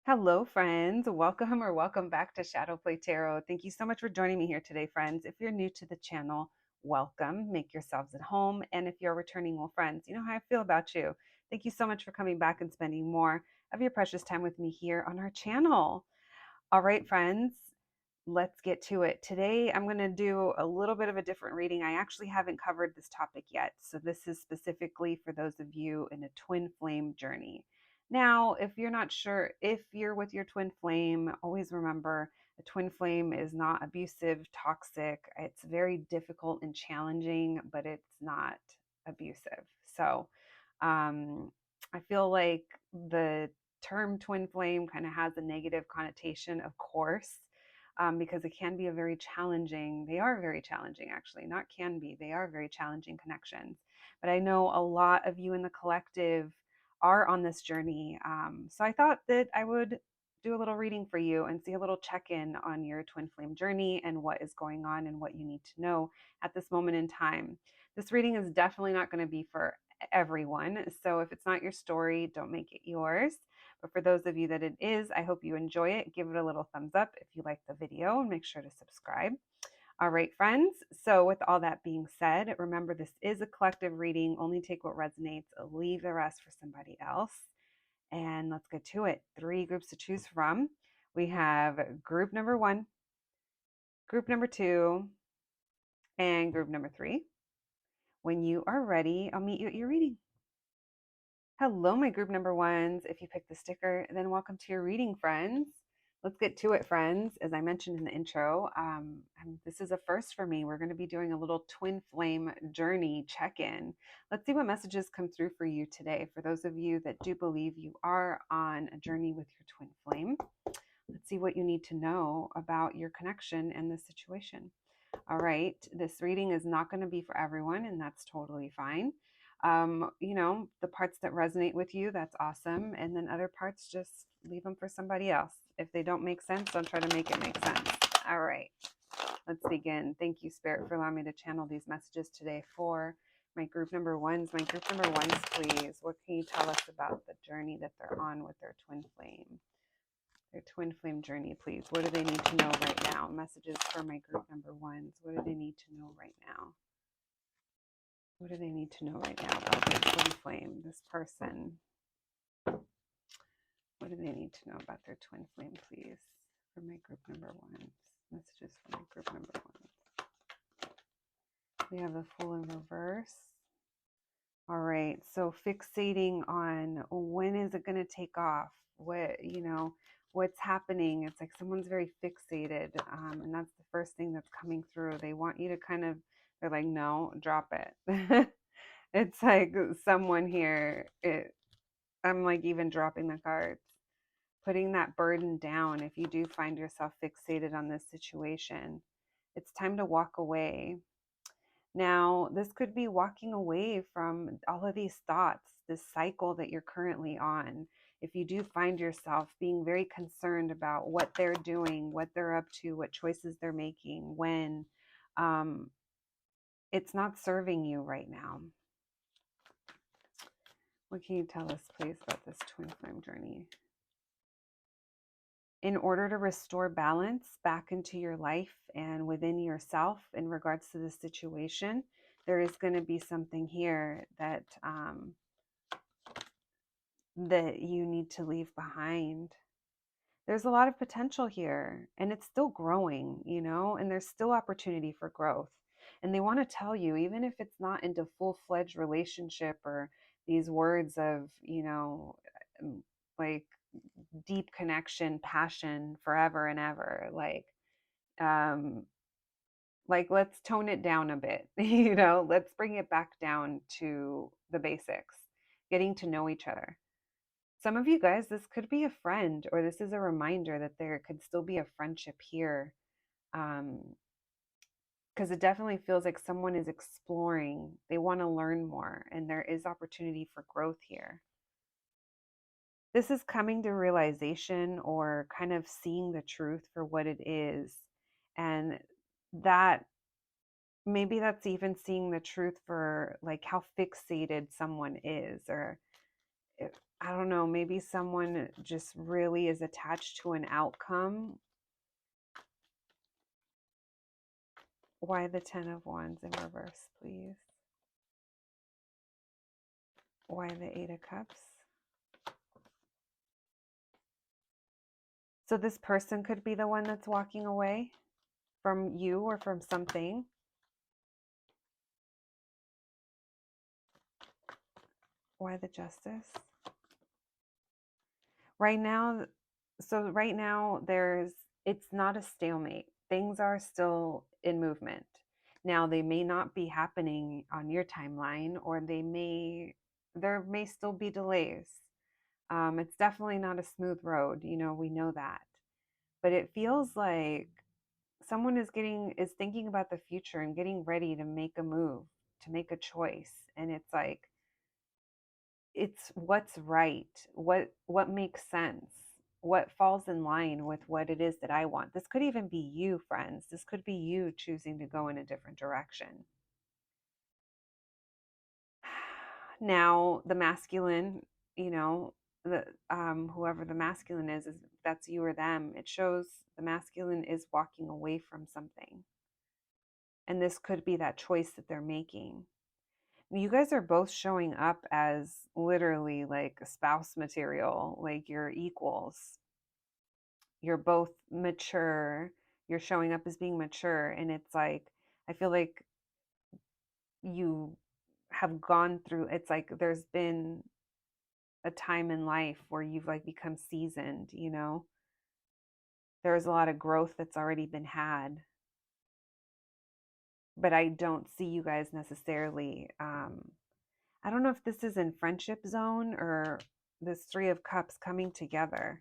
Hello, friends. Welcome or welcome back to Shadow Play Tarot. Thank you so much for joining me here today, friends. If you're new to the channel, welcome. Make yourselves at home. And if you're returning old friends, you know how I feel about you. Thank you so much for coming back and spending more of your precious time with me here on our channel. All right, friends, let's get to it. Today, I'm going to do a little bit of a different reading. I actually haven't covered this topic yet. So, this is specifically for those of you in a twin flame journey. Now, if you're not sure if you're with your twin flame, always remember a twin flame is not abusive, toxic. It's very difficult and challenging, but it's not abusive. So, I feel like the term twin flame kind of has a negative connotation, of course, because it can be a very challenging, they are very challenging, actually, not can be, they are very challenging connections. But I know a lot of you in the collective are on this journey. So I thought that I would do a little reading for you and see a little check in on your twin flame journey and what is going on and what you need to know at this moment in time. This reading is definitely not going to be for everyone. So if it's not your story, don't make it yours. But for those of you that it is, I hope you enjoy it. Give it a little thumbs up if you like the video and make sure to subscribe. All right, friends. So with all that being said, remember this is a collective reading. Only take what resonates, leave the rest for somebody else. And let's get to it. 3 groups to choose from. We have group number 1, group number 2, and group number 3. When you are ready, I'll meet you at your reading. Hello, my group number ones. If you picked the sticker, then welcome to your reading, friends. Let's get to it, friends. As I mentioned in the intro, this is a first for me. We're going to be doing a little twin flame journey check-in. Let's see what messages come through for you today. For those of you that do believe you are on a journey with your twin flame, let's see what you need to know about your connection and the situation. All right, this reading is not going to be for everyone, and that's totally fine. The parts that resonate with you, that's awesome. And then other parts, just leave them for somebody else. If they don't make sense, don't try to make it make sense. All right, let's begin. Thank you, Spirit, for allowing me to channel these messages today for my group number ones. My group number ones, please. What can you tell us about the journey that they're on with their twin flame? Their twin flame journey, please. What do they need to know right now? Messages for my group number ones. What do they need to know right now? What do they need to know right now about their twin flame, this person? What do they need to know about their twin flame, please? For my group number ones. Messages for my group number ones. We have the Fool in reverse. All right, so fixating on when is it going to take off? What's happening? It's like someone's very fixated, and that's the first thing that's coming through. They want you to they're like, no, drop it. It's like someone here, I'm like even dropping the cards, putting that burden down. If you do find yourself fixated on this situation, it's time to walk away. Now, this could be walking away from all of these thoughts, this cycle that you're currently on. If you do find yourself being very concerned about what they're doing, what they're up to, what choices they're making, when it's not serving you right now. What can you tell us, please, about this twin flame journey? In order to restore balance back into your life and within yourself in regards to this situation, there is going to be something here that that you need to leave behind. There's a lot of potential here, and it's still growing, and there's still opportunity for growth. And they want to tell you, even if it's not into full-fledged relationship or these words of, like deep connection, passion forever and ever, um let's tone it down a bit. Let's bring it back down to the basics, getting to know each other. Some of you guys, this could be a friend, or this is a reminder that there could still be a friendship here, because it definitely feels like someone is exploring, they want to learn more, and there is opportunity for growth here. This is coming to realization or kind of seeing the truth for what it is. And that maybe that's even seeing the truth for like how fixated someone is, or I don't know, maybe someone just really is attached to an outcome. Why the 10 of Wands in reverse, please? Why the 8 of Cups? So this person could be the one that's walking away from you or from something. Why the Justice? Right now, it's not a stalemate. Things are still in movement. Now, they may not be happening on your timeline, or there may still be delays. It's definitely not a smooth road. We know that. But it feels like someone is thinking about the future and getting ready to make a move, to make a choice. And it's like, it's what's right, what makes sense, what falls in line with what it is that I want. This could even be you, friends. This could be you choosing to go in a different direction. Now, the masculine, the whoever the masculine is that's you or them. It shows the masculine is walking away from something. And this could be that choice that they're making. You guys are both showing up as literally like spouse material, like you're equals. You're both mature. You're showing up as being mature. And it's like, I feel like you have gone through, it's like there's been a time in life where you've like become seasoned. There's a lot of growth that's already been had. But I don't see you guys necessarily. I don't know if this is in friendship zone or this 3 of Cups coming together.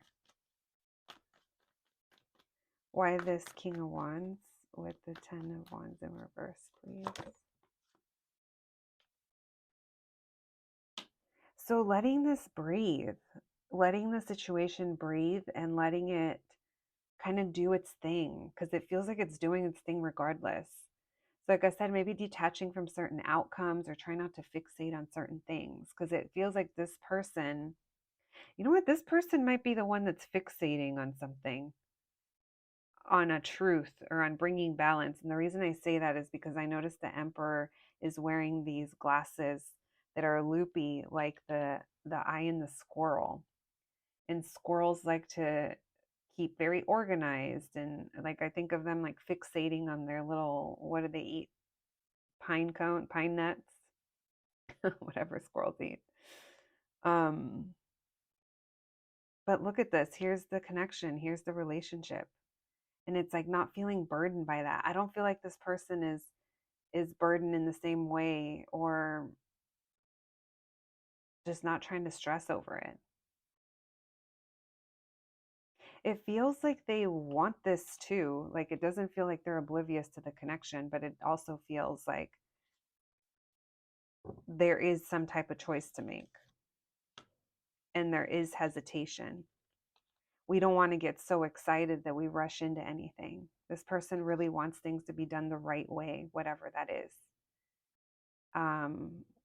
Why this King of Wands with the 10 of Wands in reverse, please? So letting this breathe, letting the situation breathe and letting it kind of do its thing, because it feels like it's doing its thing regardless. So like I said, maybe detaching from certain outcomes or try not to fixate on certain things, because it feels like this person, you know what, this person might be the one that's fixating on something, on a truth or on bringing balance. And the reason I say that is because I noticed the Emperor is wearing these glasses that are loopy, like the eye in the squirrel. And squirrels like to keep very organized, and like I think of them like fixating on their little, what do they eat? Pine nuts, whatever squirrels eat. Um, but look at this. Here's the connection. Here's the relationship. And it's like not feeling burdened by that. I don't feel like this person is burdened in the same way, or just not trying to stress over it. It feels like they want this too. Like it doesn't feel like they're oblivious to the connection, but it also feels like there is some type of choice to make and there is hesitation. We don't want to get so excited that we rush into anything. This person really wants things to be done the right way, whatever that is,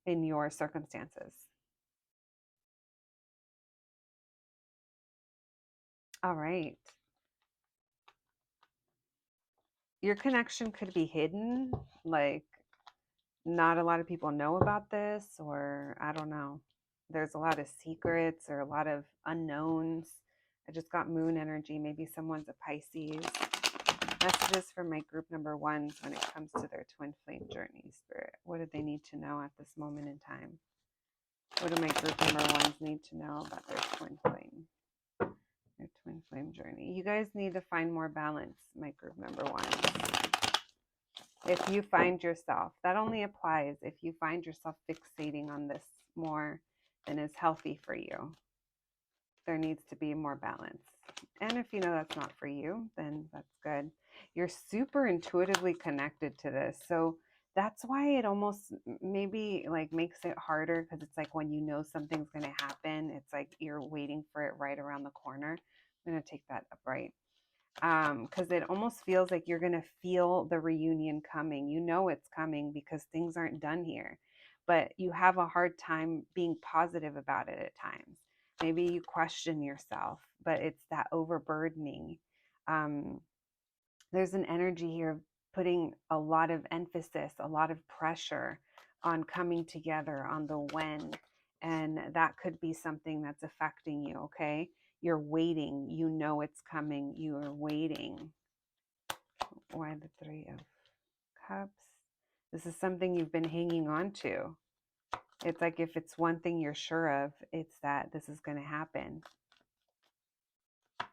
in your circumstances. All right. Your connection could be hidden, like not a lot of people know about this, or I don't know. There's a lot of secrets or a lot of unknowns. I just got moon energy. Maybe someone's a Pisces. Messages from my group number ones when it comes to their twin flame journey, Spirit. What do they need to know at this moment in time? What do my group number ones need to know about their twin flame? Their twin flame journey. You guys need to find more balance, my group number ones. If you find yourself, that only applies if you find yourself fixating on this more than is healthy for you. There needs to be more balance. And if you know that's not for you, then that's good. You're super intuitively connected to this. So that's why it almost maybe like makes it harder, because it's like when you know something's going to happen, it's like you're waiting for it right around the corner. I'm going to take that upright. Because it almost feels like you're going to feel the reunion coming. You know it's coming because things aren't done here, but you have a hard time being positive about it at times. Maybe you question yourself, but it's that overburdening. Um, there's an energy here of putting a lot of emphasis, a lot of pressure on coming together on the when. And that could be something that's affecting you, okay? You're waiting. You know it's coming. You are waiting. Why the Three of Cups? This is something you've been hanging on to. It's like if it's one thing you're sure of, it's that this is going to happen.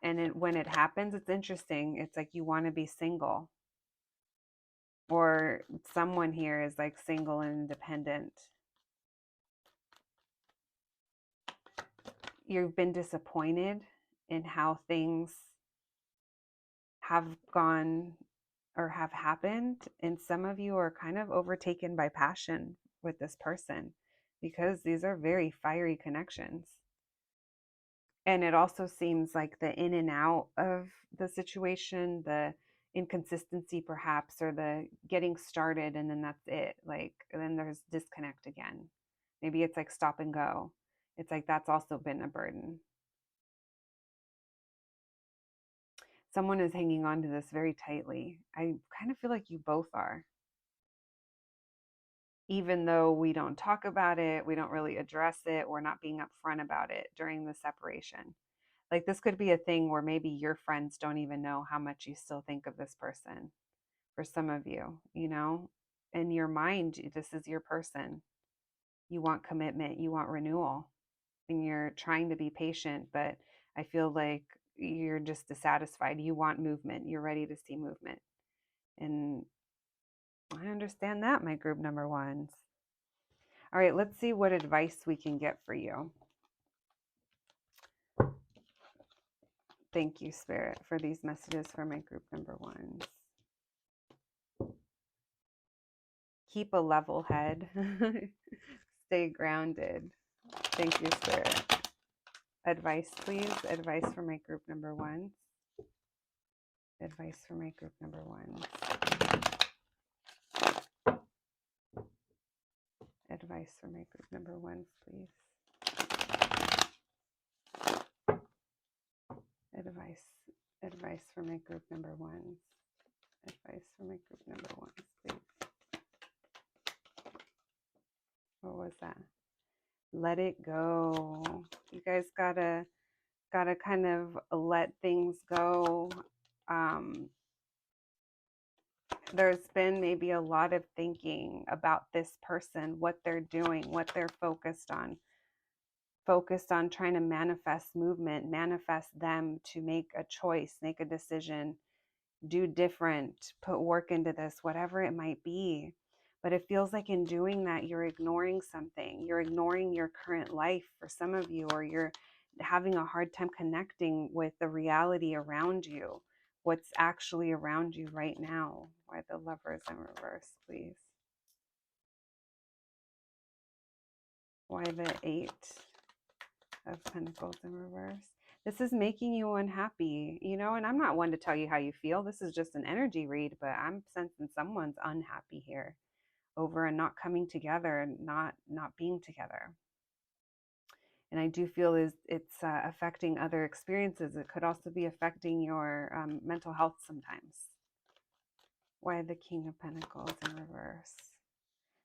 And when it happens, it's interesting. It's like you want to be single, or someone here is like single and independent. You've been disappointed in how things have gone or have happened. And some of you are kind of overtaken by passion with this person because these are very fiery connections. And it also seems like the in and out of the situation, the inconsistency perhaps, or the getting started and then that's it. Like, and then there's disconnect again. Maybe it's like stop and go. It's like that's also been a burden. Someone is hanging on to this very tightly. I kind of feel like you both are. Even though we don't talk about it, we don't really address it, we're not being upfront about it during the separation. Like this could be a thing where maybe your friends don't even know how much you still think of this person. For some of you, you know, in your mind, this is your person. You want commitment, you want renewal, and you're trying to be patient, but I feel like you're just dissatisfied. You want movement, you're ready to see movement. And I understand that, my group number ones. All right, let's see what advice we can get for you. Thank you, Spirit, for these messages for my group number ones. Keep a level head. Stay grounded. Thank you, Spirit. Advice, please. Advice for my group number ones. Advice for my group number ones. Advice for my group number ones, please. Advice. Advice for my group number ones. Advice for my group number ones, please. What was that? Let it go. You guys gotta kind of let things go. There's been maybe a lot of thinking about this person, what they're doing, what they're focused on trying to manifest movement, manifest them to make a choice, make a decision, do different, put work into this, whatever it might be. But it feels like in doing that, you're ignoring something. You're ignoring your current life for some of you, or you're having a hard time connecting with the reality around you, what's actually around you right now. Why the Lovers in reverse, please? Why the Eight of Pentacles in reverse? This is making you unhappy, you know, and I'm not one to tell you how you feel. This is just an energy read, but I'm sensing someone's unhappy here over and not coming together and not being together. And I do feel it's affecting other experiences. It could also be affecting your mental health sometimes. Why the King of Pentacles in reverse?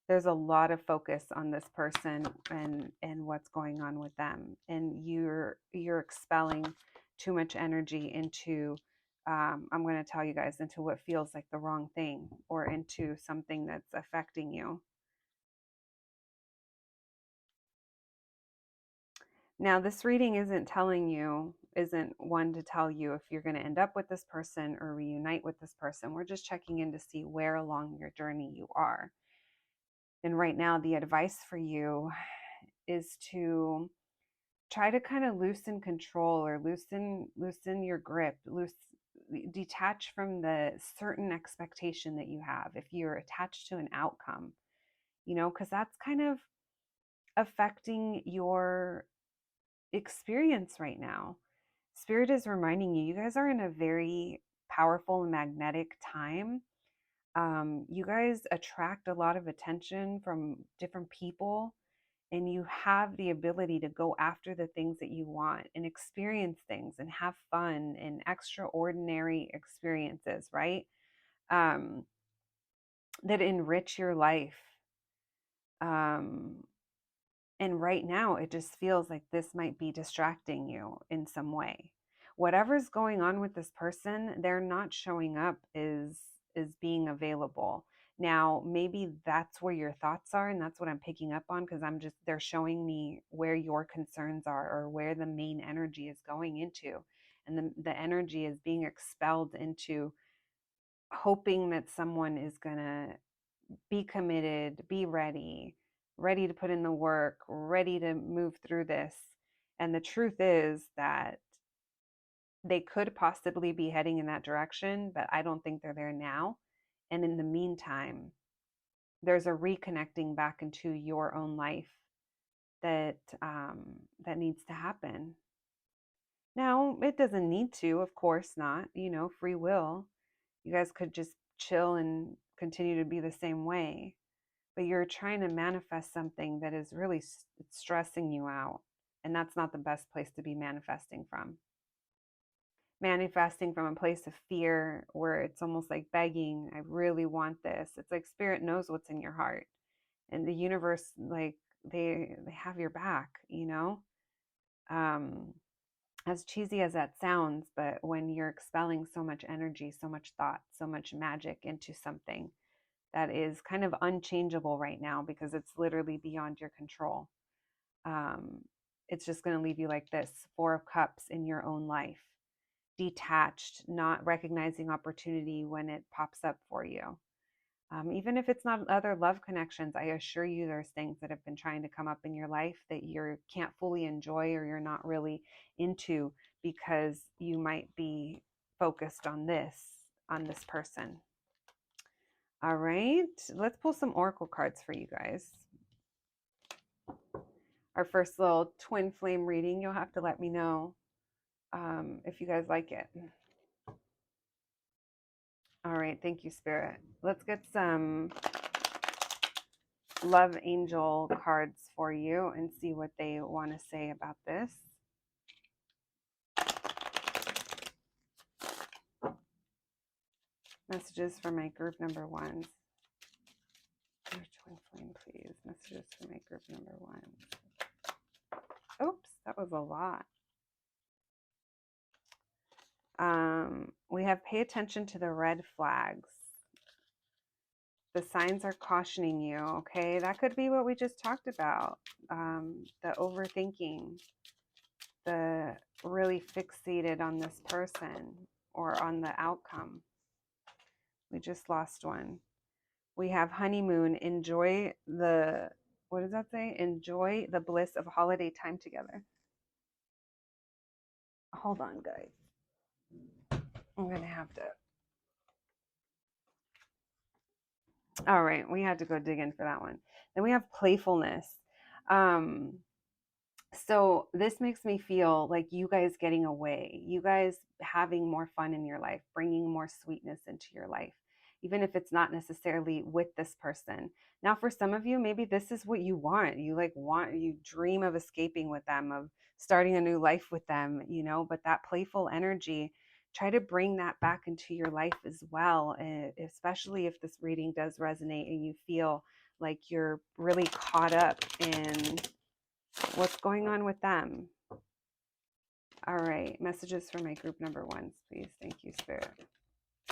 There's a lot of focus on this person and what's going on with them, and you're expelling too much energy into I'm going to tell you guys, into what feels like the wrong thing, or into something that's affecting you. Now, this reading isn't one to tell you if you're going to end up with this person or reunite with this person. We're just checking in to see where along your journey you are. And right now, the advice for you is to try to kind of loosen control, or loosen your grip, detach from the certain expectation that you have if you're attached to an outcome, you know, because that's kind of affecting your experience right now. Spirit is reminding you, you guys are in a very powerful and magnetic time. You guys attract a lot of attention from different people, and you have the ability to go after the things that you want and experience things and have fun and extraordinary experiences, right? Um, that enrich your life. Um, and right now, it just feels like this might be distracting you in some way. Whatever's going on with this person, they're not showing up is being available. Now, maybe that's where your thoughts are, and that's what I'm picking up on because they're showing me where your concerns are or where the main energy is going into. And the energy is being expelled into hoping that someone is going to be committed, be ready, ready to put in the work, ready to move through this. And the truth is that they could possibly be heading in that direction, but I don't think they're there now. And in the meantime, there's a reconnecting back into your own life that needs to happen. Now, it doesn't need to, of course not. Free will. You guys could just chill and continue to be the same way, but you're trying to manifest something that is really stressing you out. And that's not the best place to be manifesting from. Manifesting from a place of fear where it's almost like begging, I really want this. It's like spirit knows what's in your heart. And the universe, like they have your back. Um, as cheesy as that sounds, but when you're expelling so much energy, so much thought, so much magic into something that is kind of unchangeable right now because it's literally beyond your control. Um, it's just going to leave you like this, Four of Cups in your own life, detached, not recognizing opportunity when it pops up for you. Even if it's not other love connections, I assure you there's things that have been trying to come up in your life that you can't fully enjoy or you're not really into because you might be focused on this person. All right, let's pull some oracle cards for you guys. Our first little twin flame reading. You'll have to let me know if you guys like it. All right, thank you, Spirit. Let's get some love angel cards for you and see what they want to say about this. Messages for my group number ones. Twin flame, please. Messages for my group number ones. Oops, that was a lot. We have pay attention to the red flags. The signs are cautioning you, okay? That could be what we just talked about. The overthinking, the really fixated on this person or on the outcome. We just lost one. We have honeymoon. Enjoy the, what does that say? Enjoy the bliss of holiday time together. Hold on, guys. I'm going to have to. All right. We had to go dig in for that one. Then we have playfulness. So this makes me feel like you guys getting away, you guys having more fun in your life, bringing more sweetness into your life, even if it's not necessarily with this person. Now, for some of you, maybe this is what you want. You dream of escaping with them, of starting a new life with them, but that playful energy, try to bring that back into your life as well, especially if this reading does resonate and you feel like you're really caught up in what's going on with them. All right, messages for my group number ones, please. Thank you, Spirit.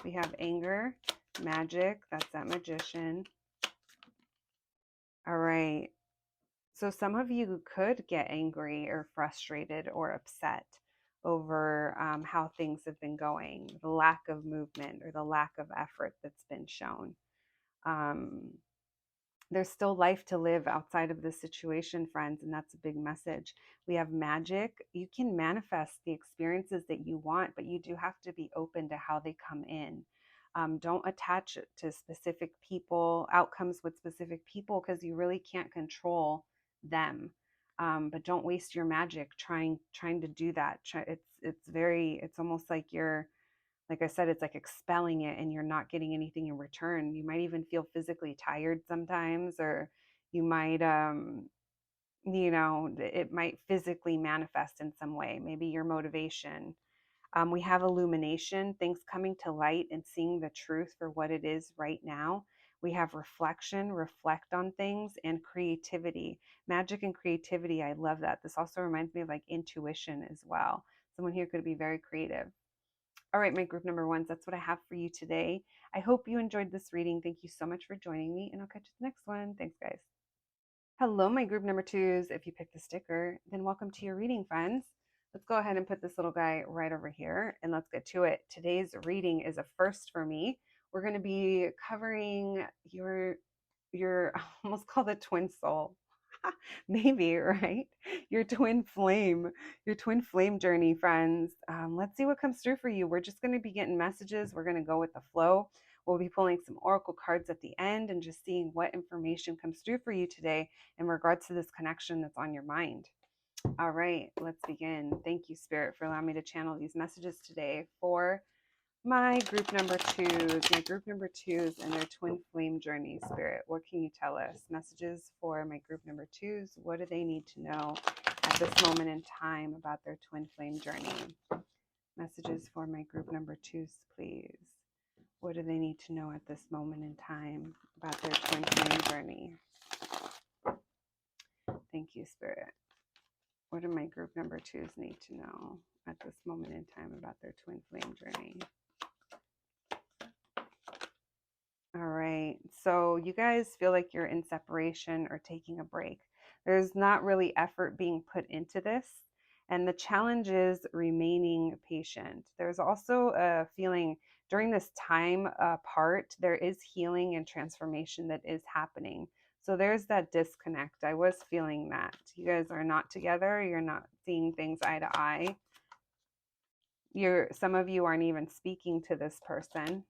We have anger, magic, that's that magician. All right, so some of you could get angry or frustrated or upset over how things have been going, the lack of movement or the lack of effort that's been shown. There's still life to live outside of this situation, friends, and that's a big message. We have magic. You can manifest the experiences that you want, but you do have to be open to how they come in. Don't attach it to specific people, outcomes with specific people, because you really can't control them. But don't waste your magic trying to do that. It's almost like you're, like I said, it's like expelling it and you're not getting anything in return. You might even feel physically tired sometimes, or you might it might physically manifest in some way, maybe your motivation. We have illumination, things coming to light and seeing the truth for what it is right now. We have reflection, reflect on things, and creativity. Magic and creativity, I love that. This also reminds me of like intuition as well. Someone here could be very creative. All right, my group number ones, that's what I have for you today. I hope you enjoyed this reading. Thank you so much for joining me, and I'll catch you the next one. Thanks, guys. Hello, my group number twos. If you picked the sticker, then welcome to your reading, friends. Let's go ahead and put this little guy right over here and let's get to it. Today's reading is a first for me. We're going to be covering your I almost call it twin soul. Maybe, right? Your twin flame journey, friends. Let's see what comes through for you. We're just going to be getting messages. We're going to go with the flow. We'll be pulling some oracle cards at the end and just seeing what information comes through for you today in regards to this connection that's on your mind. All right, let's begin. Thank you, Spirit, for allowing me to channel these messages today for my group number twos and their twin flame journey. Spirit, what can you tell us? Messages for my group number twos. What do they need to know at this moment in time about their twin flame journey? Messages for my group number twos, please. What do they need to know at this moment in time about their twin flame journey? Thank you, Spirit. What do my group number twos need to know at this moment in time about their twin flame journey? All right. So you guys feel like you're in separation or taking a break. There's not really effort being put into this. And the challenge is remaining patient. There's also a feeling during this time apart, there is healing and transformation that is happening. So there's that disconnect. I was feeling that. You guys are not together. You're not seeing things eye to eye. Some of you aren't even speaking to this person.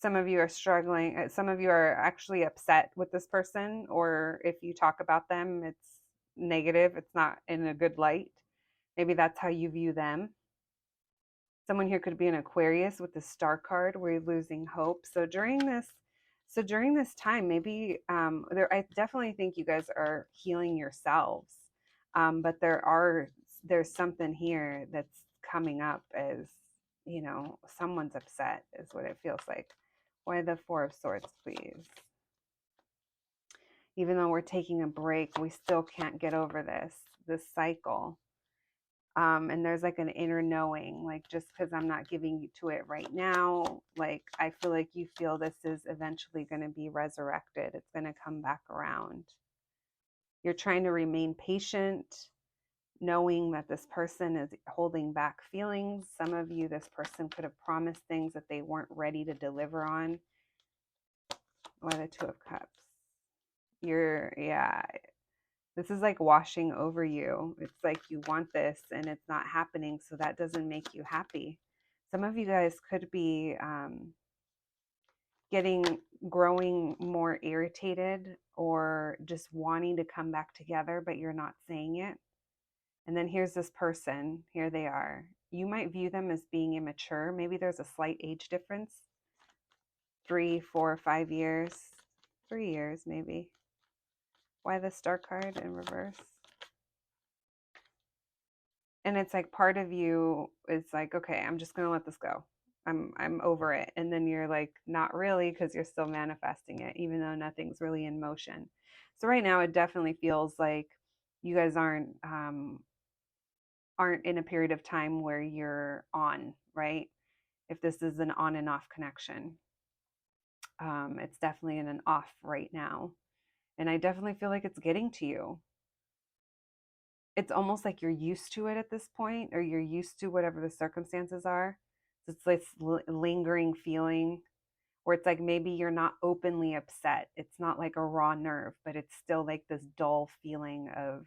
Some of you are struggling. Some of you are actually upset with this person, or if you talk about them, it's negative. It's not in a good light. Maybe that's how you view them. Someone here could be an Aquarius with the Star card where you're losing hope. So during this time, maybe I definitely think you guys are healing yourselves. But there's something here that's coming up as, someone's upset is what it feels like. Why the Four of Swords, please? Even though we're taking a break, we still can't get over this cycle. And there's like an inner knowing, like just because I'm not giving you to it right now, like I feel like you feel this is eventually going to be resurrected. It's going to come back around. You're trying to remain patient, knowing that this person is holding back feelings. Some of you, this person could have promised things that they weren't ready to deliver on. Why the Two of Cups? This is like washing over you. It's like you want this and it's not happening, so that doesn't make you happy. Some of you guys could be growing more irritated or just wanting to come back together, but you're not saying it. And then here's this person. Here they are. You might view them as being immature. Maybe there's a slight age difference. 3, 4, 5 years. 3 years, maybe. Why the Star card in reverse? And it's like part of you is like, okay, I'm just gonna let this go. I'm over it. And then you're like, not really, because you're still manifesting it, even though nothing's really in motion. So right now it definitely feels like you guys aren't in a period of time where you're on, right? If this is an on and off connection. It's definitely in an off right now. And I definitely feel like it's getting to you. It's almost like you're used to it at this point, or you're used to whatever the circumstances are. So it's this lingering feeling where it's like maybe you're not openly upset. It's not like a raw nerve, but it's still like this dull feeling of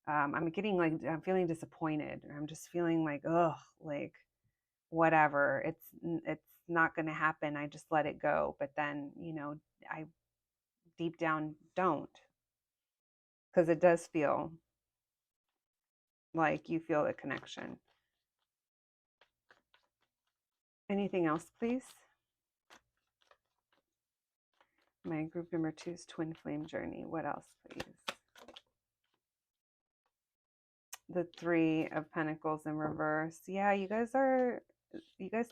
I'm feeling disappointed. I'm just feeling like, ugh, like whatever. It's not going to happen. I just let it go. But then, I deep down don't, because it does feel like you feel the connection. Anything else, please? My group number 2's twin flame journey. What else, please? The 3 of Pentacles in reverse. Yeah, you guys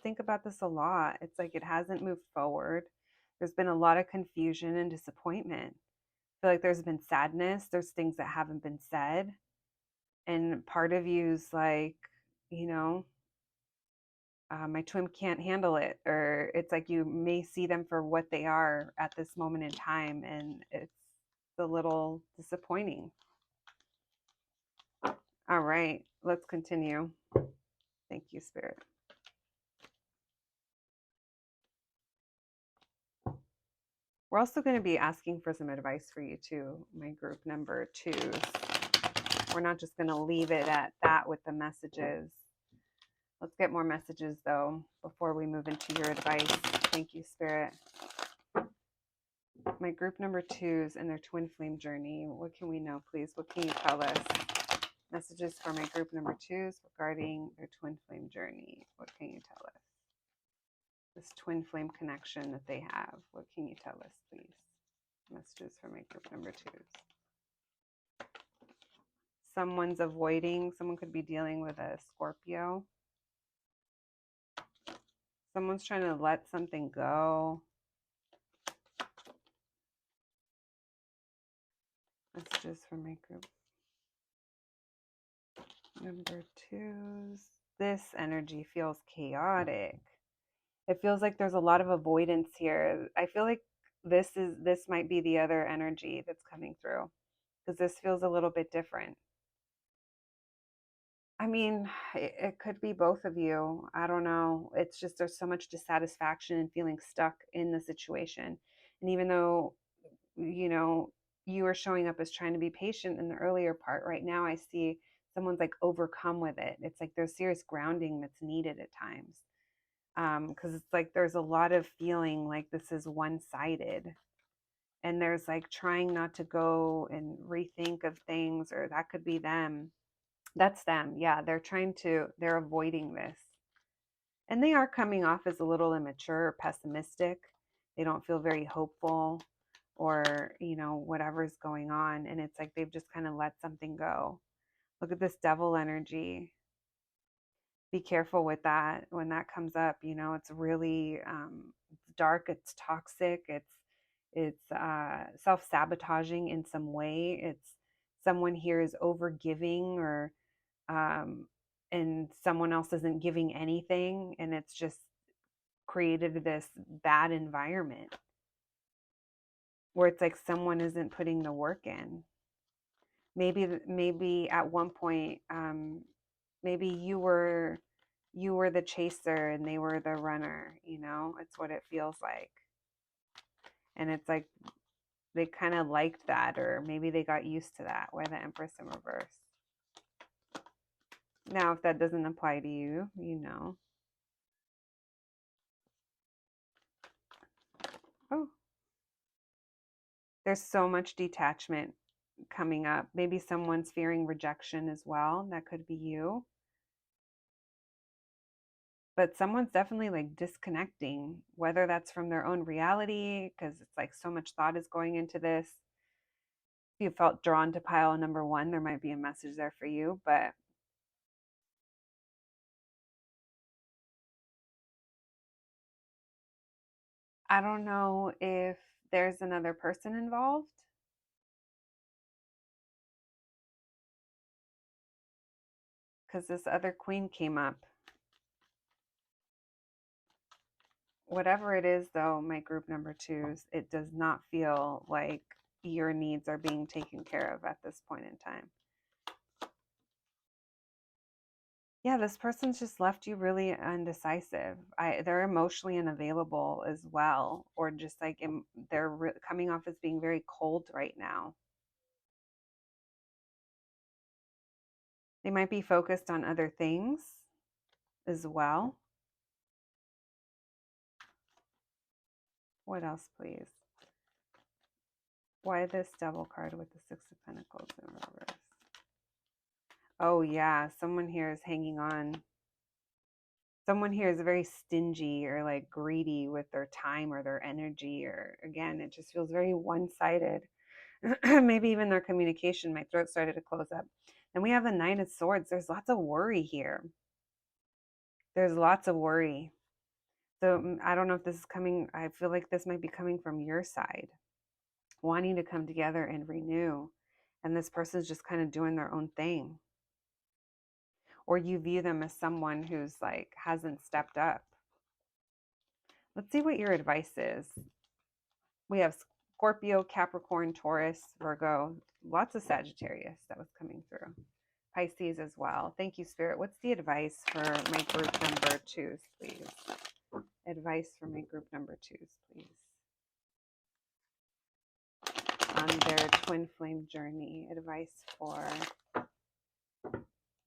think about this a lot. It's like it hasn't moved forward. There's been a lot of confusion and disappointment. I feel like there's been sadness. There's things that haven't been said. And part of you's like, you know, my twin can't handle it. Or it's like you may see them for what they are at this moment in time. And it's a little disappointing. All right, let's continue. Thank you, Spirit. We're also going to be asking for some advice for you too, my group number 2s. We're not just going to leave it at that with the messages. Let's get more messages though before we move into your advice. Thank you, Spirit. My group number 2s and their twin flame journey. What can we know, please? What can you tell us? Messages for my group number 2s regarding their twin flame journey. What can you tell us? This twin flame connection that they have. What can you tell us, please? Messages for my group number 2s. Someone's avoiding. Someone could be dealing with a Scorpio. Someone's trying to let something go. Messages for my group number 2s. This energy feels chaotic. It feels like there's a lot of avoidance here. I feel like this might be the other energy that's coming through, because this feels a little bit different. I mean, it could be both of you. I don't know. It's just there's so much dissatisfaction and feeling stuck in the situation. And even though, you know, you are showing up as trying to be patient in the earlier part, right now I see someone's like overcome with it. It's like there's serious grounding that's needed at times. Because it's like there's a lot of feeling like this is one-sided. And there's like trying not to go and rethink of things, or that could be them. That's them. Yeah, they're avoiding this. And they are coming off as a little immature or pessimistic. They don't feel very hopeful, or, you know, whatever's going on. And it's like they've just kind of let something go. Look at this devil energy. Be careful with that when that comes up. You know, it's really it's dark, it's toxic, it's self-sabotaging in some way. It's someone here is over giving, or and someone else isn't giving anything, and it's just created this bad environment where it's like someone isn't putting the work in. Maybe at one point, maybe you were the chaser and they were the runner. You know, it's what it feels like. And it's like they kind of liked that, or maybe they got used to that. Why the Empress in reverse? Now, if that doesn't apply to you, you know. Oh, there's so much detachment coming up. Maybe someone's fearing rejection as well. That could be you. But someone's definitely like disconnecting, whether that's from their own reality, because it's like so much thought is going into this. If you felt drawn to pile number 1, there might be a message there for you. But I don't know if there's another person involved, because this other queen came up. Whatever it is, though, my group number 2s, it does not feel like your needs are being taken care of at this point in time. Yeah, this person's just left you really undecisive. They're emotionally unavailable as well, or just like they're coming off as being very cold right now. They might be focused on other things as well. What else, please? Why this Devil card with the 6 of Pentacles in reverse? Oh yeah, someone here is hanging on. Someone here is very stingy or like greedy with their time or their energy, or again, it just feels very one-sided. Maybe even their communication. My throat started to close up. Then we have the Nine of Swords. There's lots of worry here. There's lots of worry. So I don't know if this is coming. I feel like this might be coming from your side, wanting to come together and renew. And this person's just kind of doing their own thing. Or you view them as someone who's like hasn't stepped up. Let's see what your advice is. We have Scorpio, Capricorn, Taurus, Virgo, lots of Sagittarius that was coming through. Pisces as well. Thank you, Spirit. What's the advice for my group number twos, please? Advice for my group number twos, please. On their twin flame journey. Advice for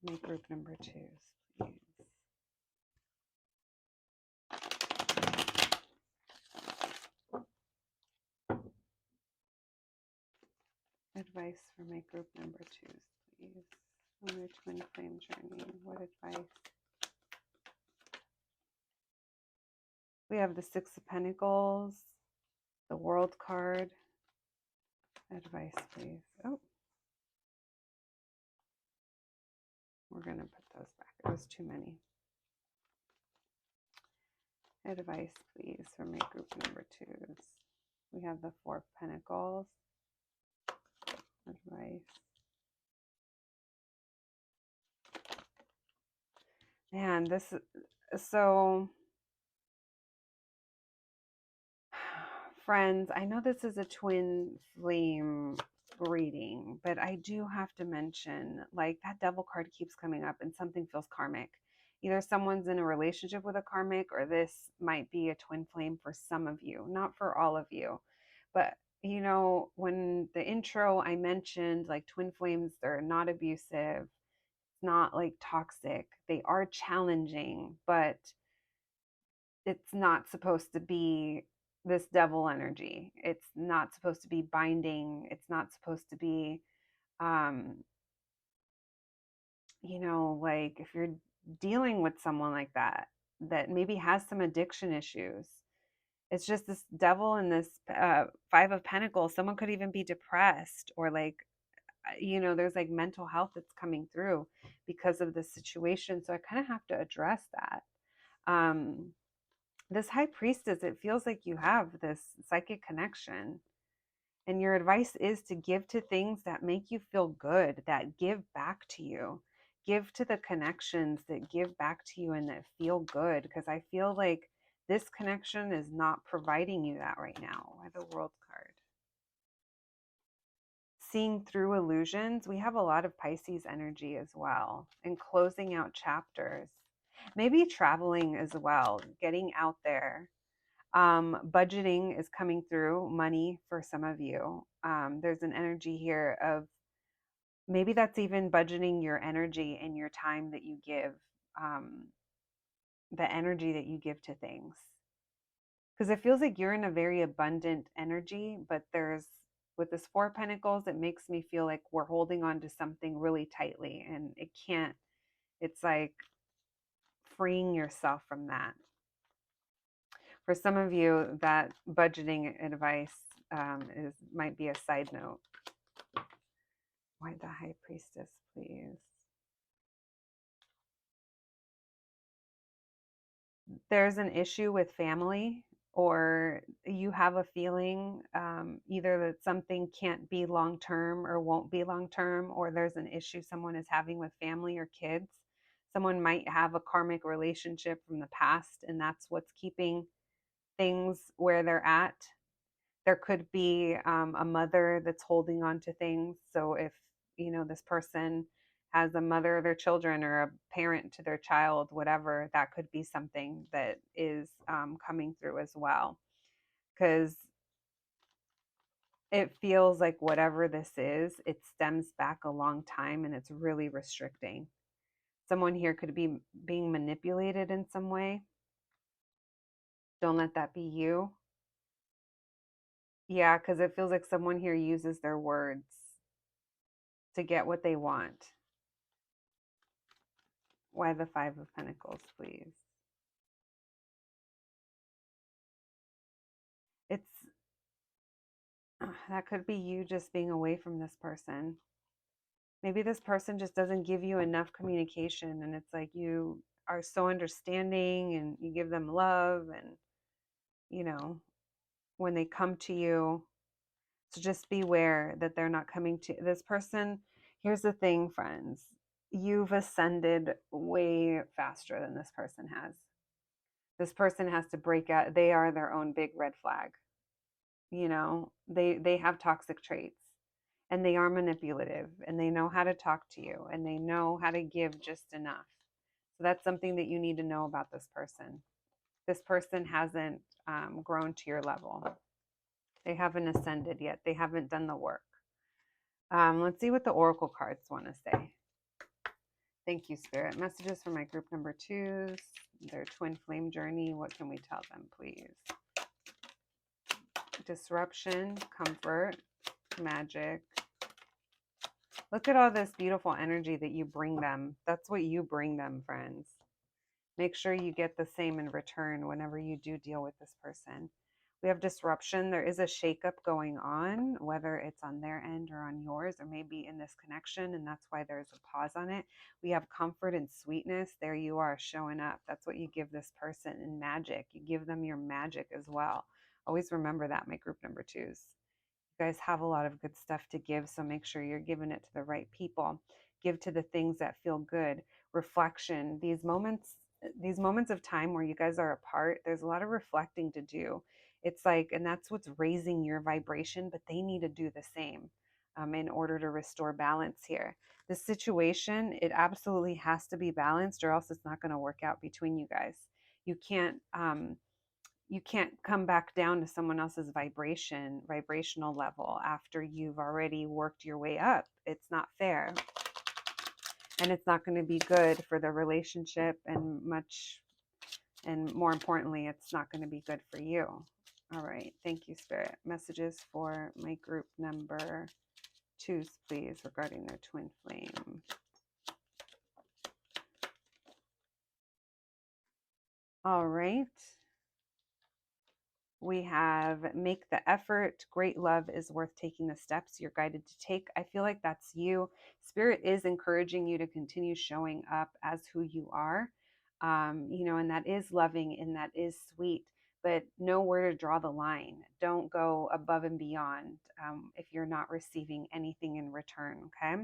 my group number twos, please. Advice for my group number twos, please. On their twin flame journey. What advice? We have the Six of Pentacles, the World card. Advice, please. Oh, we're going to put those back. It was too many. Advice, please, for my group number twos. We have the Four of Pentacles. Advice. Man, this is so... Friends, I know this is a twin flame reading, but I do have to mention, like, that Devil card keeps coming up and something feels karmic. Either someone's in a relationship with a karmic, or this might be a twin flame for some of you, not for all of you. But, you know, when the intro I mentioned, like, twin flames, they're not abusive, it's not like toxic. They are challenging, but it's not supposed to be this devil energy. It's not supposed to be binding. It's not supposed to be, um, you know, like if you're dealing with someone like that, that maybe has some addiction issues, it's just this devil and this Five of Pentacles. Someone could even be depressed, or like, you know, there's like mental health that's coming through because of this situation. So I kind of have to address that. This High Priestess, it feels like you have this psychic connection. And your advice is to give to things that make you feel good, that give back to you. Give to the connections that give back to you and that feel good. Because I feel like this connection is not providing you that right now. Why the World card? Seeing through illusions. We have a lot of Pisces energy as well. And closing out chapters. Maybe traveling as well. Getting out there. Budgeting is coming through, money for some of you. There's an energy here of maybe that's even budgeting your energy and your time that you give, um, the energy that you give to things. Because it feels like you're in a very abundant energy, but there's, with this Four of Pentacles, it makes me feel like we're holding on to something really tightly and it can't, it's like freeing yourself from that. For some of you, that budgeting advice might be a side note. Why the High Priestess, please? There's an issue with family, or you have a feeling either that something can't be long term or won't be long term, or there's an issue someone is having with family or kids. Someone might have a karmic relationship from the past, and that's what's keeping things where they're at. There could be a mother that's holding on to things. So if, you know, this person has a mother of their children or a parent to their child, whatever, that could be something that is coming through as well. Because it feels like whatever this is, it stems back a long time and it's really restricting. Someone here could be being manipulated in some way. Don't let that be you. Yeah, because it feels like someone here uses their words to get what they want. Why the Five of Pentacles, please? That could be you just being away from this person. Maybe this person just doesn't give you enough communication, and it's like you are so understanding and you give them love, and you know, when they come to you, so just beware that they're not coming to this person. Here's the thing, friends. You've ascended way faster than this person has. This person has to break out. They are their own big red flag. They have toxic traits, and they are manipulative, and they know how to talk to you, and they know how to give just enough. So that's something that you need to know about this person. This person hasn't grown to your level. They haven't ascended yet. They haven't done the work. Let's see what the oracle cards want to say. Thank you, Spirit. Messages for my group number twos, their twin flame journey. What can we tell them, please? Disruption, comfort, magic. Look at all this beautiful energy that you bring them. That's what you bring them, friends. Make sure you get the same in return whenever you do deal with this person. We have disruption. There is a shakeup going on, whether it's on their end or on yours, or maybe in this connection, and that's why there's a pause on it. We have comfort and sweetness. There you are showing up. That's what you give this person. And magic. You give them your magic as well. Always remember that, my group number twos. You guys have a lot of good stuff to give, so make sure you're giving it to the right people. Give to the things that feel good. Reflection. These moments of time where you guys are apart, there's a lot of reflecting to do. It's like, and that's what's raising your vibration, but they need to do the same in order to restore balance here. The situation, it absolutely has to be balanced, or else it's not going to work out between you guys. You can't come back down to someone else's vibrational level after you've already worked your way up. It's not fair, and it's not going to be good for the relationship, and more importantly, it's not going to be good for you. All right, thank you, Spirit. Messages for my group number twos, please, regarding their twin flame. All right. We have make the effort. Great love is worth taking the steps you're guided to take. I feel like that's you. Spirit is encouraging you to continue showing up as who you are. And that is loving and that is sweet, but know where to draw the line. Don't go above and beyond if you're not receiving anything in return. Okay.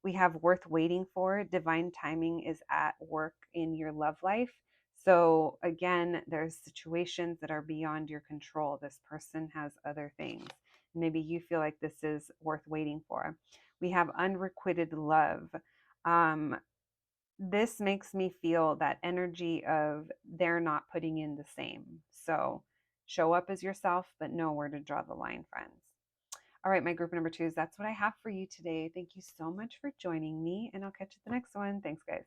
We have worth waiting for. Divine timing is at work in your love life. So again, there's situations that are beyond your control. This person has other things. Maybe you feel like this is worth waiting for. We have unrequited love. This makes me feel that energy of they're not putting in the same. So show up as yourself, but know where to draw the line, friends. All right, my group number twos, that's what I have for you today. Thank you so much for joining me, and I'll catch you at the next one. Thanks, guys.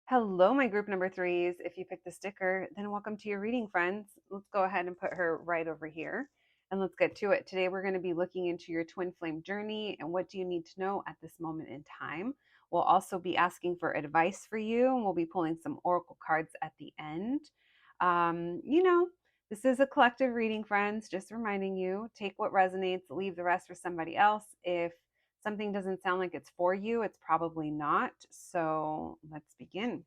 Hello, my group number threes. If you picked the sticker, then welcome to your reading, friends. Let's go ahead and put her right over here and let's get to it. Today, we're going to be looking into your twin flame journey and what do you need to know at this moment in time. We'll also be asking for advice for you, and we'll be pulling some oracle cards at the end. This is a collective reading, friends. Just reminding you, take what resonates, leave the rest for somebody else. If something doesn't sound like it's for you, it's probably not. So let's begin.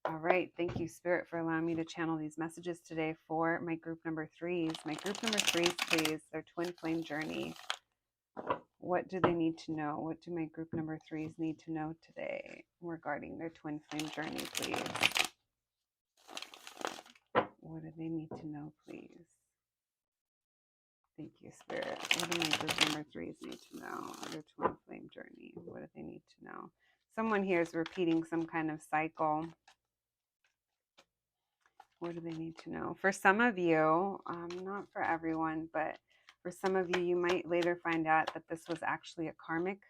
All right. Thank you, Spirit, for allowing me to channel these messages today for my group number threes. My group number threes, please, their twin flame journey. What do they need to know? What do my group number threes need to know today regarding their twin flame journey, please? What do they need to know, please? Thank you, Spirit. What do my group number threes need to know? Their twin flame journey. What do they need to know? Someone here is repeating some kind of cycle. What do they need to know? For some of you, not for everyone, but for some of you, you might later find out that this was actually a karmic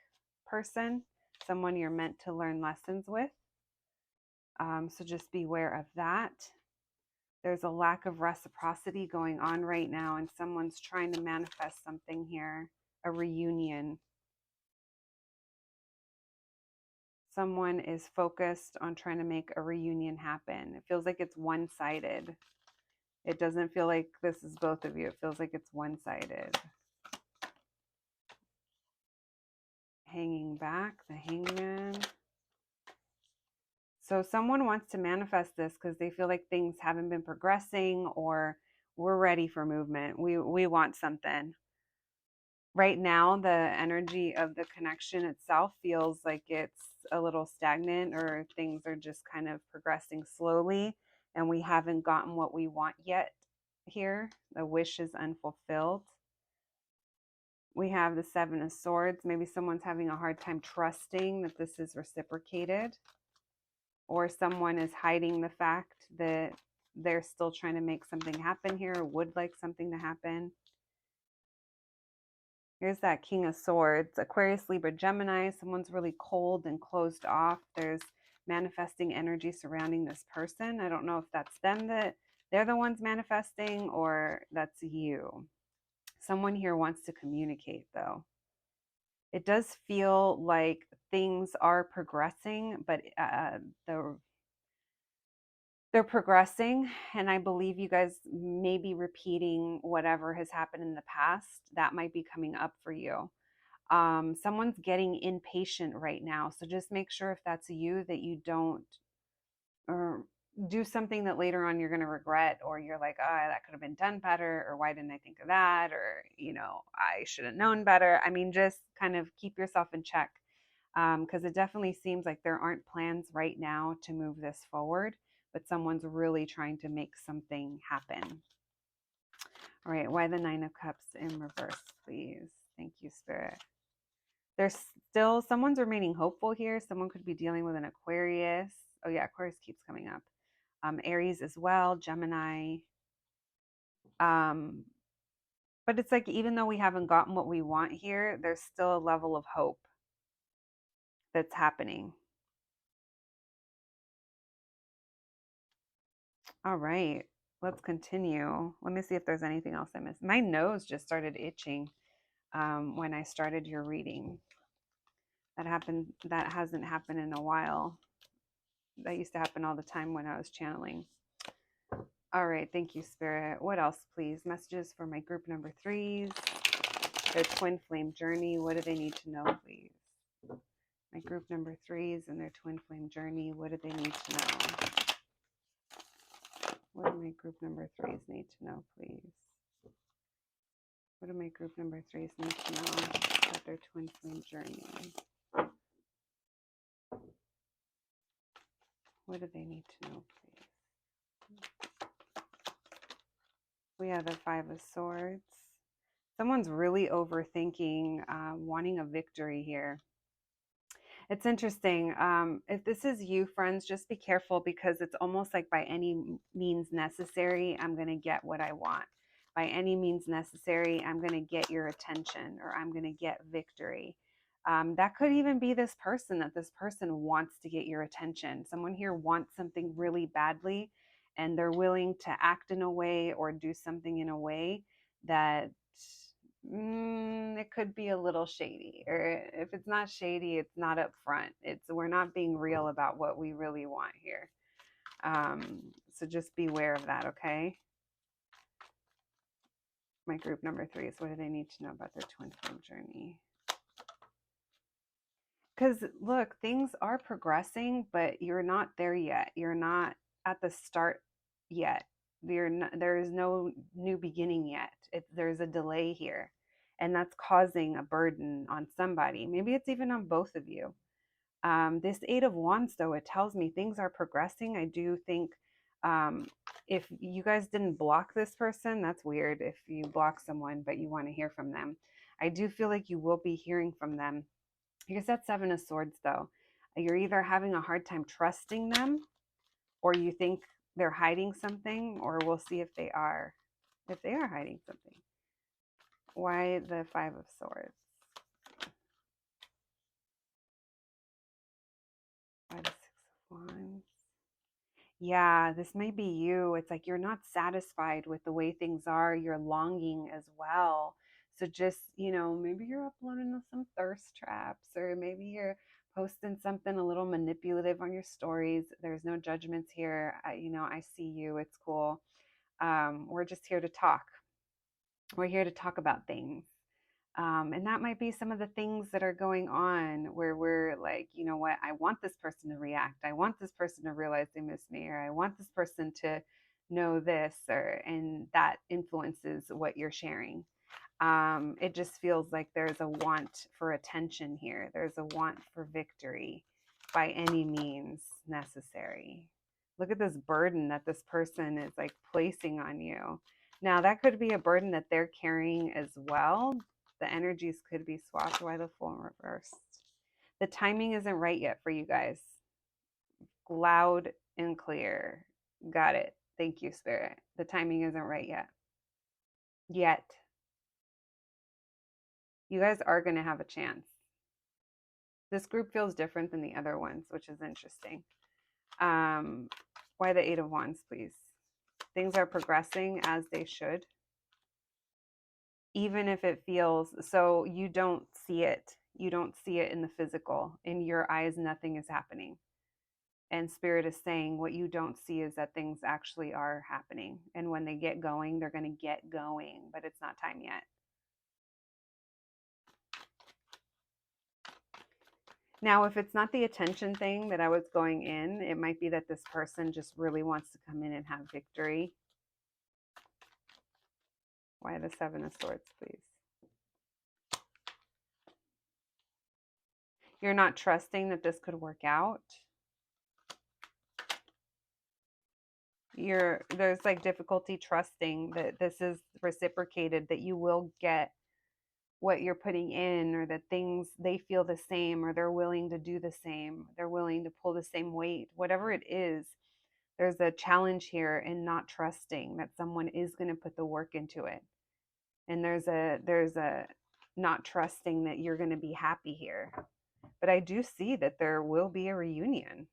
person, someone you're meant to learn lessons with. So just beware of that. There's a lack of reciprocity going on right now, and someone's trying to manifest something here, a reunion. Someone is focused on trying to make a reunion happen. It feels like it's one-sided. It doesn't feel like this is both of you. It feels like it's one-sided. Hanging back, the Hangman. So someone wants to manifest this because they feel like things haven't been progressing, or we're ready for movement. We want something. Right now, the energy of the connection itself feels like it's a little stagnant, or things are just kind of progressing slowly and we haven't gotten what we want yet here. The wish is unfulfilled. We have the Seven of Swords. Maybe someone's having a hard time trusting that this is reciprocated, or someone is hiding the fact that they're still trying to make something happen here, or would like something to happen. Here's that King of Swords. Aquarius, Libra, Gemini. Someone's really cold and closed off. There's manifesting energy surrounding this person. I don't know if that's them, that they're the ones manifesting, or that's you. Someone here wants to communicate, though. It does feel like things are progressing, but they're progressing, and I believe you guys may be repeating whatever has happened in the past. That might be coming up for you. Someone's getting impatient right now, so just make sure, if that's you, that you don't or do something that later on you're going to regret, or you're like, oh, that could have been done better, or why didn't I think of that, or I should have known better. I mean, just kind of keep yourself in check, because it definitely seems like there aren't plans right now to move this forward, but someone's really trying to make something happen. All right, why the Nine of Cups in reverse, please? Thank you, Spirit. There's still, someone's remaining hopeful here. Someone could be dealing with an Aquarius. Oh yeah, Aquarius keeps coming up. Aries as well, Gemini. But it's like, even though we haven't gotten what we want here, there's still a level of hope that's happening. All right, let's continue. Let me see if there's anything else I missed. My nose just started itching when I started your reading. That hasn't happened in a while. That used to happen all the time when I was channeling. All right, thank you, Spirit. What else, please? Messages for my group number 3s. Their twin flame journey. What do they need to know, please? My group number 3s and their twin flame journey. What do they need to know? What do my group number 3s need to know, please? What do my group number 3s need to know about their twin flame journey? What do they need to know, please? We have the Five of Swords. Someone's really overthinking, wanting a victory here. It's interesting. If this is you, friends, just be careful, because it's almost like, by any means necessary, I'm going to get what I want. By any means necessary, I'm going to get your attention, or I'm going to get victory. That could even be this person, that this person wants to get your attention. Someone here wants something really badly, and they're willing to act in a way or do something in a way that it could be a little shady. Or if it's not shady, it's not upfront. We're not being real about what we really want here. So just beware of that, okay? My group number 3 is, what do they need to know about their twin flame journey? Because look, things are progressing, but you're not there yet. You're not at the start yet. There is no new beginning yet. There's a delay here, and that's causing a burden on somebody. Maybe it's even on both of you. This Eight of Wands, though, it tells me things are progressing. I do think, if you guys didn't block this person, that's weird. If you block someone but you want to hear from them, I do feel like you will be hearing from them. Here's that Seven of Swords, though. You're either having a hard time trusting them, or you think they're hiding something, or we'll see if they are. If they are hiding something. Why the Five of Swords? Why the Six of Wands? Yeah, this may be you. It's like you're not satisfied with the way things are. You're longing as well. So just, maybe you're uploading some thirst traps, or maybe you're posting something a little manipulative on your stories. There's no judgments here. I see you. It's cool. We're just here to talk. We're here to talk about things. And that might be some of the things that are going on where we're like, you know what, I want this person to react. I want this person to realize they miss me, or I want this person to know this, or, and that influences what you're sharing. It just feels like there's a want for attention here. There's a want for victory by any means necessary. Look at this burden that this person is like placing on you. Now, that could be a burden that they're carrying as well. The energies could be swapped. Why the Fool in reverse? The timing isn't right yet for you guys. Loud and clear. Got it. Thank you, Spirit. The timing isn't right yet. Yet. You guys are going to have a chance. This group feels different than the other ones, which is interesting. Why the Eight of Wands, please? Things are progressing as they should. Even if it feels so, you don't see it. You don't see it in the physical. In your eyes, nothing is happening. And Spirit is saying what you don't see is that things actually are happening. And when they get going, they're going to get going, but it's not time yet. Now, if it's not the attention thing that I was going in, it might be that this person just really wants to come in and have victory. Why the Seven of Swords, please? You're not trusting that this could work out. There's like difficulty trusting that this is reciprocated, that you will get what you're putting in, or that things, they feel the same, or they're willing to do the same, they're willing to pull the same weight, whatever it is. There's a challenge here in not trusting that someone is going to put the work into it. And there's a not trusting that you're going to be happy here. But I do see that there will be a reunion.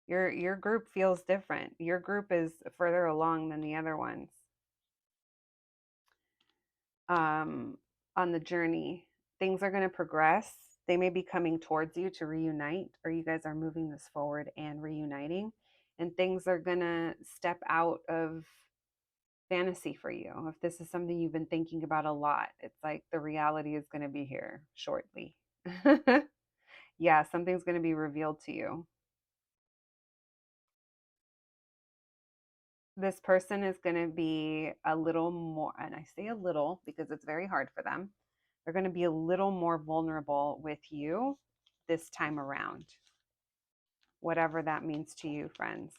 Your group feels different. Your group is further along than the other ones. On the journey, things are going to progress. They may be coming towards you to reunite, or you guys are moving this forward and reuniting, and things are going to step out of fantasy for you. If this is something you've been thinking about a lot, it's like the reality is going to be here shortly. Yeah, something's going to be revealed to you. This person is going to be a little more, and I say a little because it's very hard for them. They're going to be a little more vulnerable with you this time around, whatever that means to you, friends.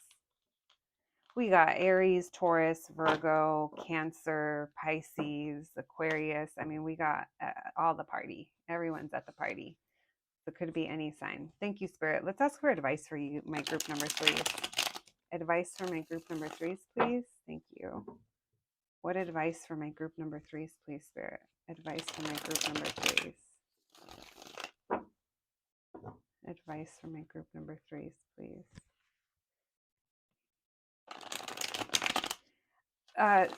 We got Aries, Taurus, Virgo, Cancer, Pisces, Aquarius. I mean, we got all the party. Everyone's at the party. So it could be any sign. Thank you, Spirit. Let's ask for advice for you, my group number 3s. Advice for my group number 3s, please. Thank you. What advice for my group number 3s, please, Spirit? Advice for my group number 3s. Advice for my group number 3s, please.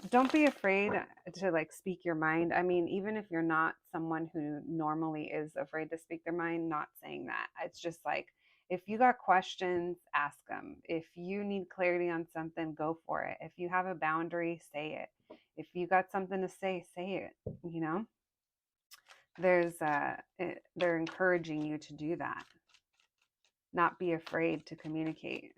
Don't be afraid to like speak your mind. I mean, even if you're not someone who normally is afraid to speak their mind, not saying that. It's just like, if you got questions, ask them. If you need clarity on something, go for it. If you have a boundary, say it. If you got something to say it, you know? They're encouraging you to do that. Not be afraid to communicate.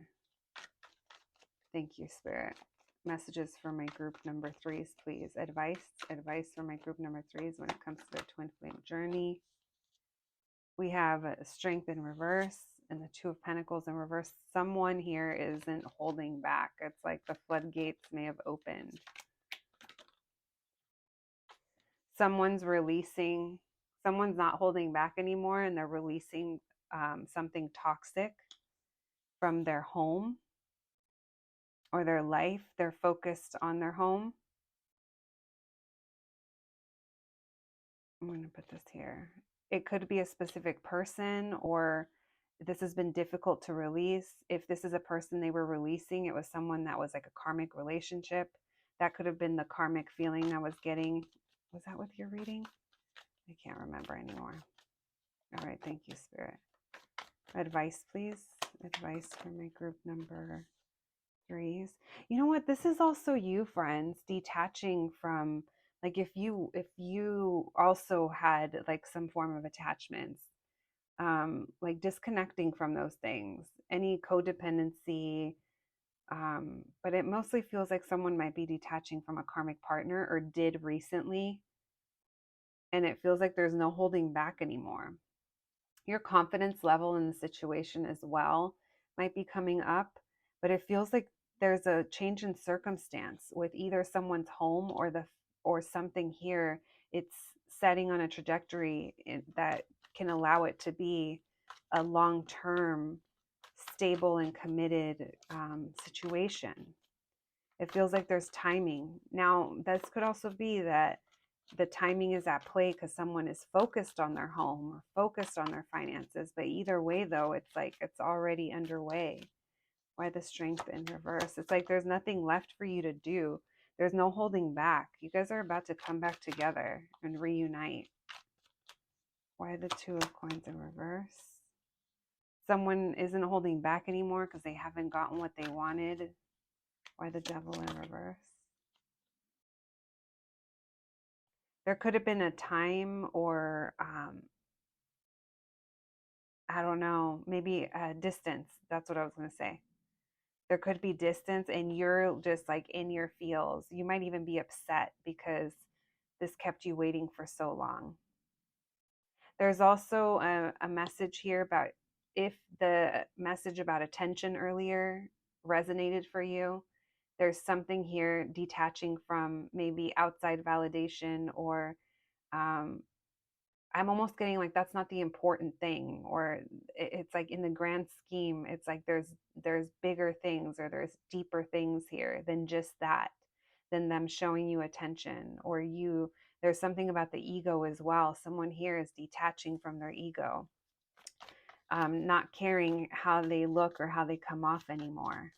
Thank you, Spirit. Messages for my group number 3s, please. Advice for my group number 3s when it comes to their twin flame journey. We have Strength in reverse and the Two of Pentacles in reverse. Someone here isn't holding back. It's like the floodgates may have opened. Someone's releasing. Someone's not holding back anymore, and they're releasing something toxic from their home or their life. They're focused on their home. I'm going to put this here. It could be a specific person, or this has been difficult to release. If this is a person they were releasing, it was someone that was like a karmic relationship. That could have been the karmic feeling I was getting. Was that with your reading? I can't remember anymore. All right. Thank you, Spirit. Advice, please. Advice for my group number Threes. You know what? This is also you, friends, detaching from, like, if you also had like some form of attachments, like disconnecting from those things, any codependency. But it mostly feels like someone might be detaching from a karmic partner or did recently, and it feels like there's no holding back anymore. Your confidence level in the situation as well might be coming up, but it feels like there's a change in circumstance with either someone's home or something here. It's setting on a trajectory that can allow it to be a long-term, stable and committed situation. It feels like there's timing. Now, this could also be that the timing is at play because someone is focused on their home or focused on their finances. But either way, though, it's like it's already underway. Why the Strength in reverse? It's like there's nothing left for you to do. There's no holding back. You guys are about to come back together and reunite. Why the Two of Coins in reverse? Someone isn't holding back anymore because they haven't gotten what they wanted. Why the Devil in reverse? There could have been a time or I don't know, maybe a distance. That's what I was going to say. There could be distance and you're just like in your feels. You might even be upset because this kept you waiting for so long. There's also a message here about, if the message about attention earlier resonated for you, there's something here detaching from maybe outside validation, or um, I'm almost getting like that's not the important thing, or it's like in the grand scheme, it's like there's bigger things or there's deeper things here than just that, than them showing you attention, or you, there's something about the ego as well. Someone here is detaching from their ego, not caring how they look or how they come off anymore.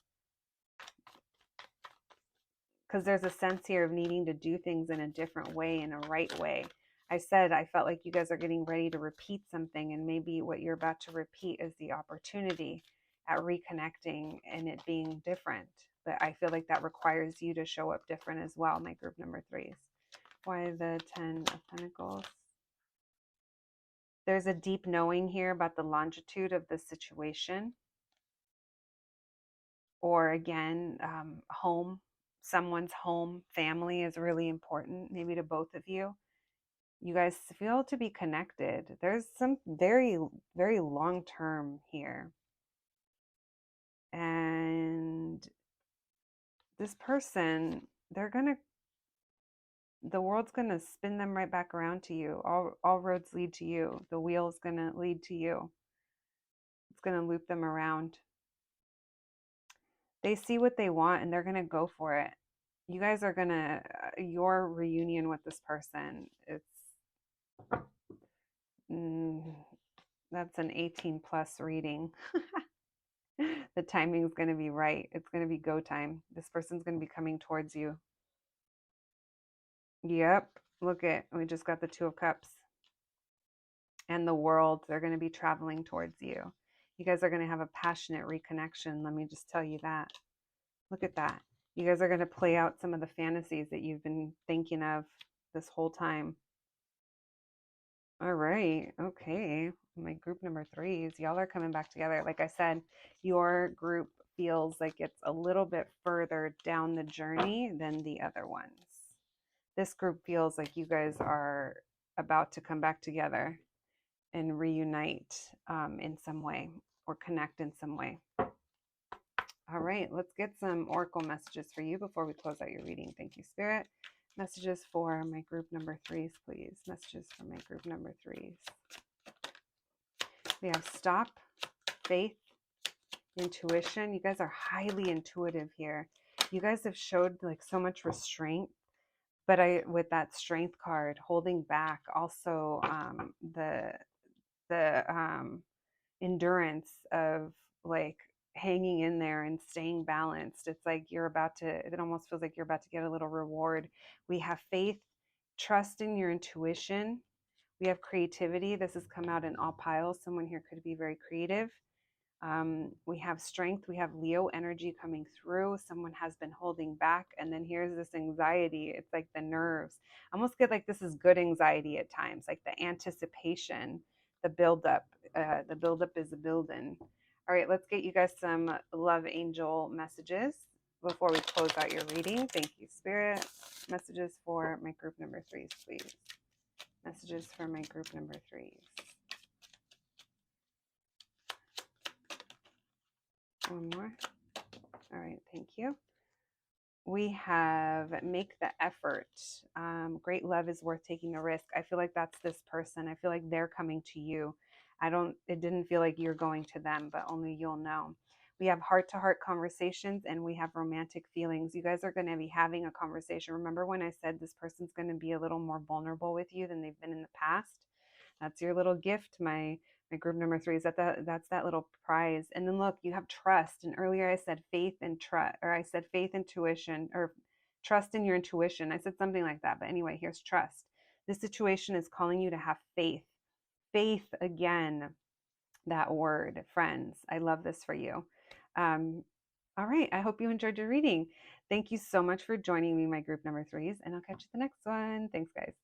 Because there's a sense here of needing to do things in a different way, in a right way. I said I felt like you guys are getting ready to repeat something, and maybe what you're about to repeat is the opportunity at reconnecting and it being different. But I feel like that requires you to show up different as well, my group number threes. Why the 10 of Pentacles? There's a deep knowing here about the longitude of the situation, or again, home. Someone's home, family is really important, maybe to both of you. You guys feel to be connected. There's some very, very long term here. And this person, they're going to, the world's going to spin them right back around to you. All roads lead to you. The wheel's going to lead to you. It's going to loop them around. They see what they want and they're going to go for it. You guys are going to, your reunion with this person, it's, mm, that's an 18 plus reading. The timing is going to be right. It's going to be go time. This person's going to be coming towards you. Yep. Look at, we just got the Two of Cups. And the World, they're going to be traveling towards you. You guys are going to have a passionate reconnection. Let me just tell you that. Look at that. You guys are going to play out some of the fantasies that you've been thinking of this whole time. All right. Okay. My group number threes, y'all are coming back together. Like I said, your group feels like it's a little bit further down the journey than the other ones. This group feels like you guys are about to come back together and reunite in some way, or connect in some way. All right, let's get some oracle messages for you before we close out your reading. Thank you, Spirit. Messages for my group number threes, please. Messages for my group number threes. We have stop, faith, intuition. You guys are highly intuitive here. You guys have showed like so much restraint, but with that strength card, holding back, also the endurance of like hanging in there and staying balanced. It's like you're about to, it almost feels like you're about to get a little reward. We have faith, trust in your intuition. We have creativity. This has come out in all piles. Someone here could be very creative. We have strength. We have Leo energy coming through. Someone has been holding back. And then here's this anxiety. It's like the nerves. I almost get like this is good anxiety at times, like the anticipation, the buildup. The buildup is a building. All right, let's get you guys some love angel messages before we close out your reading. Thank you, Spirit. Messages for my group number threes, please. Messages for my group number threes. One more. All right, thank you. We have make the effort. Great love is worth taking a risk. I feel like that's this person. I feel like they're coming to you. It didn't feel like you're going to them, but only you'll know. We have heart to heart conversations and we have romantic feelings. You guys are going to be having a conversation. Remember when I said this person's going to be a little more vulnerable with you than they've been in the past? That's your little gift, my group number three. Is that's that little prize. And then look, you have trust. And earlier I said faith and trust, or I said faith, intuition, or trust in your intuition. I said something like that. But anyway, here's trust. This situation is calling you to have faith. Faith again, that word, friends. I love this for you. All right. I hope you enjoyed your reading. Thank you so much for joining me, my group number threes, and I'll catch you the next one. Thanks, guys.